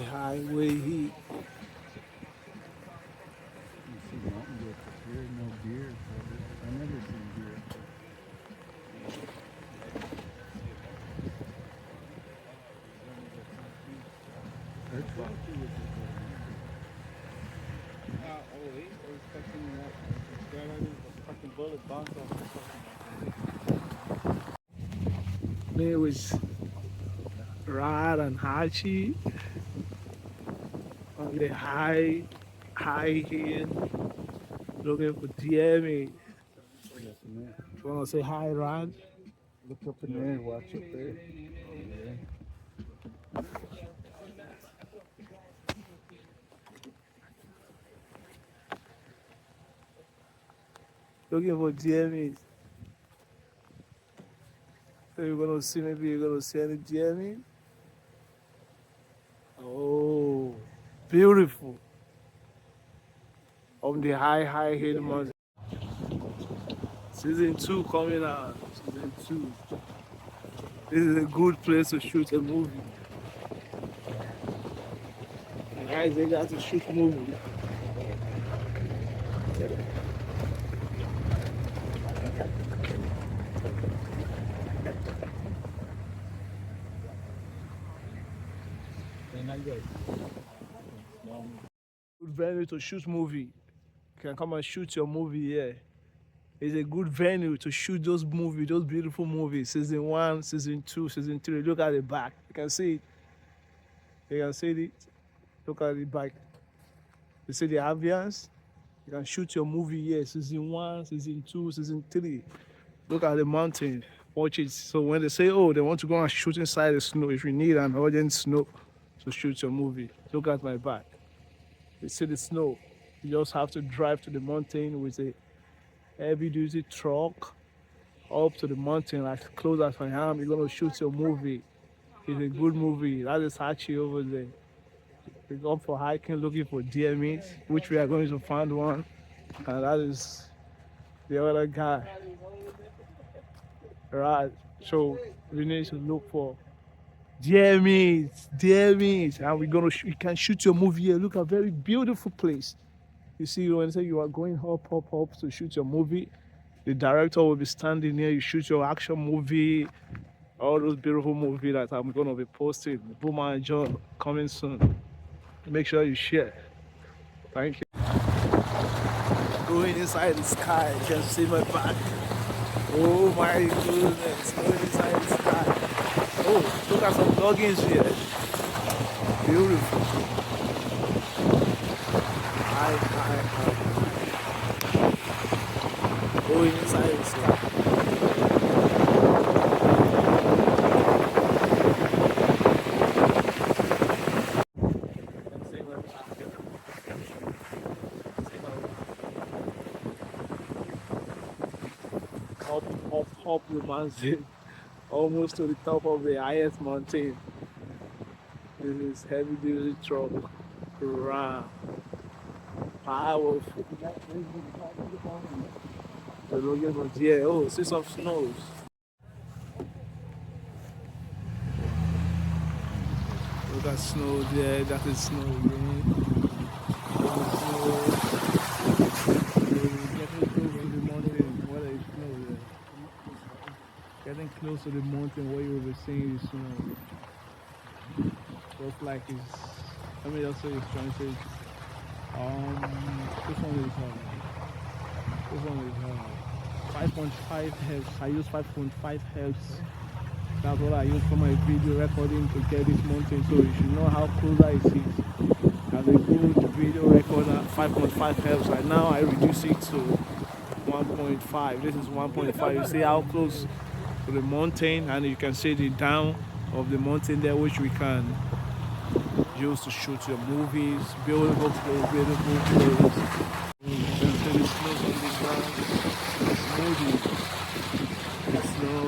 highway heat. You see mountain goats up here, no deer. I never seen deer up there. That's what you would do. There was Rad and Hachi on the high hill looking for DMA. Yes, man. You wanna say hi, Rad? Look up in there, watch up there. Yeah. Looking for DMA. So you're gonna see, maybe you're gonna see any DMA. Oh, beautiful. On the high hill mountain. Season 2 coming out. Season 2. This is a good place to shoot a movie. Guys, they got to shoot movie. Good venue to shoot movie. You can come and shoot your movie here. It's a good venue to shoot those movies, those beautiful movies. Season 1, season 2, season 3. Look at the back. You can see it. You can see it. Look at the back. You see the ambience? You can shoot your movie here. Season 1, season 2, season 3. Look at the mountain. Watch it. So when they say, oh, they want to go and shoot inside the snow, if you need an urgent snow to shoot your movie, look at my back. You see the snow. You just have to drive to the mountain with a heavy-duty truck up to the mountain, like close as I am. You're gonna shoot your movie. It's a good movie. That is Hachi over there. We go for hiking, looking for deer meat, which we are going to find one, and that is the other guy. Right. So we need to look for deer meat, and we're gonna you can shoot your movie here. Look, a very beautiful place. You see, when say you are going up to shoot your movie, the director will be standing here. You shoot your action movie, all those beautiful movies that I'm gonna be posting. Boomer and John coming soon. Make sure you share. Thank you. Going inside the sky, you can see my back. Oh my goodness, going inside the sky. Oh, look at some doggies here. Beautiful. High. Going inside the sky. Up the mountain, almost to the top of the highest mountain. This is heavy duty truck. Ram. Powerful. So looking for deer. Oh, see some snows. Look at snow there. That is snow again. Getting close to the mountain where you will be seeing the snow. Just like it's, let me just say it's trying to say, this one is 5.5 hertz. I use 5.5 hertz. That's what I use for my video recording to get this mountain, so you should know how close I see it. As a good video recorder, 5.5 hertz. Right now I reduce it to 1.5. This is 1.5. You see how close to the mountain, and you can see the down of the mountain there, which we can use to shoot your movies. Beautiful place, beautiful place. You can see the snow on the ground. It's smoothie. The snow,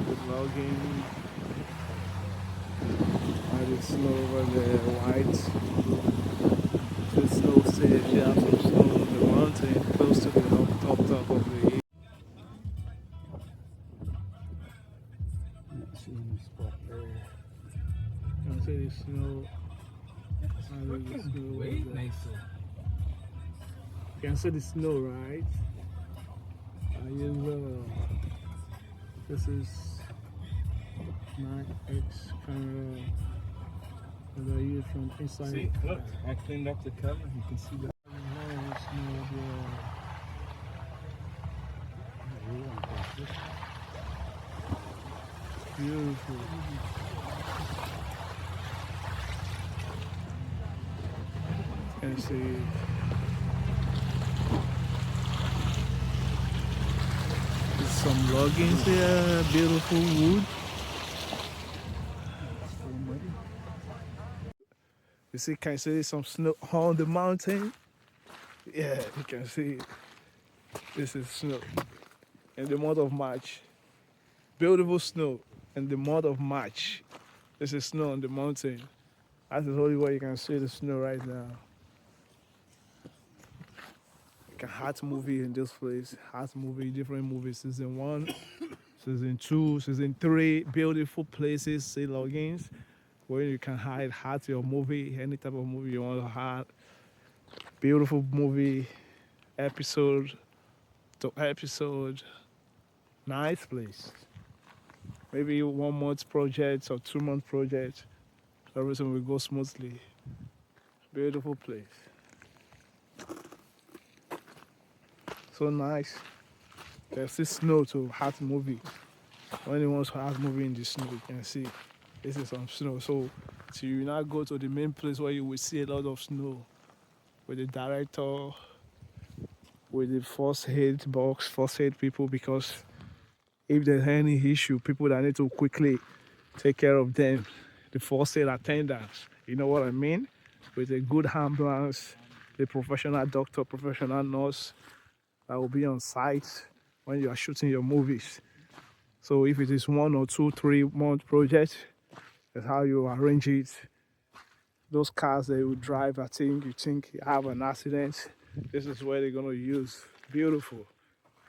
the logging, and the snow over there, white. The snow says you have some snow on the mountain, close to the top of the hill. Not seeing a spot there. You can see the snow. The snow Way over there. nicer. You can see the snow, right? This is 9X camera that I use from inside. See, look, I cleaned up the cover. You can see that. Snow there. Beautiful. You can see there's some loggings here, beautiful wood. You see, can you see some snow on the mountain? Yeah, you can see this is snow in the month of March. Beautiful snow in the month of March. This is snow on the mountain. That's the only way you can see the snow right now. Like a hot movie in this place. Hot movie, different movies. Season 1, season 2, season 3. Beautiful places, see logins where you can hide your movie, any type of movie you want to hide. Beautiful movie, episode to episode. Nice place. Maybe 1 month project or 2 month project. Everything will go smoothly. Beautiful place. So nice. There's this snow to hot movie. When you want to hot movie in the snow, you can see this is some snow. So you now go to the main place where you will see a lot of snow with the director, with the first aid box, first aid people, because if there's any issue, people that need to quickly take care of them, the first aid attendants, you know what I mean? With a good ambulance, a professional doctor, professional nurse that will be on site when you are shooting your movies. So if it is 1 or 2, 3 month project, that's how you arrange it. Those cars they will drive, you think you have an accident, this is where they're gonna use. Beautiful.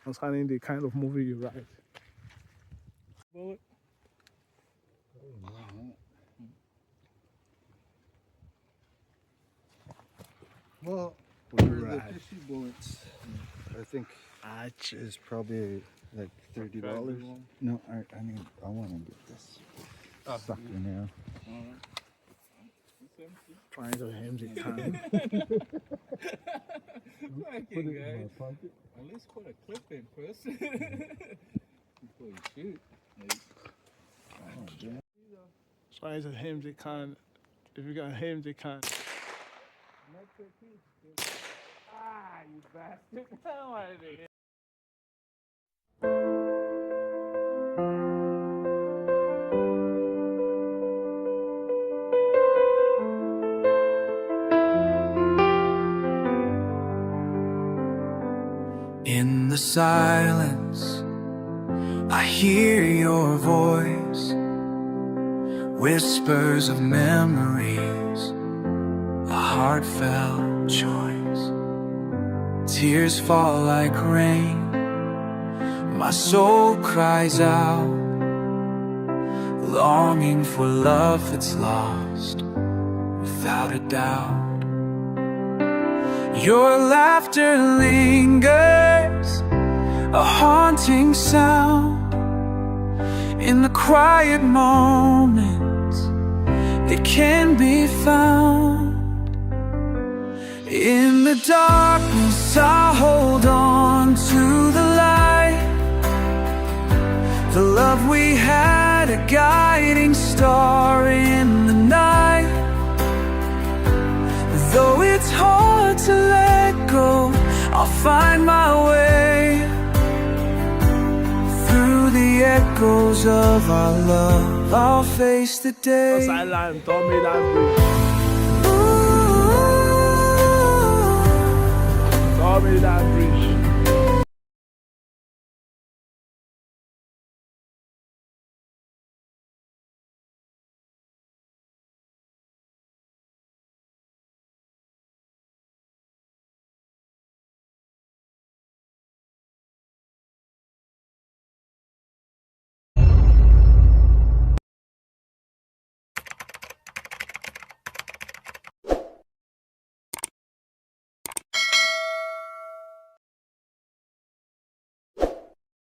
Concerning the kind of movie you write. Well, for the Right. fishy bullets, I think is probably like $30. No, I mean I want to get this sucker now. Trying to hem the time. Put it in my pocket. At least put a clip in first before you shoot. Trying to hem the can. If you can hem the can. Ah, you bastard. I wanted to hear. In the silence, I hear your voice, whispers of memories, a heartfelt choice. Tears fall like rain, my soul cries out, longing for love that's lost, without a doubt. Your laughter lingers, a haunting sound. In the quiet moments, it can be found. In the darkness, I hold on to the light. The love we had, a guiding star in the night. Though it's hard to let go, I'll find my way through the echoes of our love. I'll face the day. Silent, told me that bridge. Told me that bridge.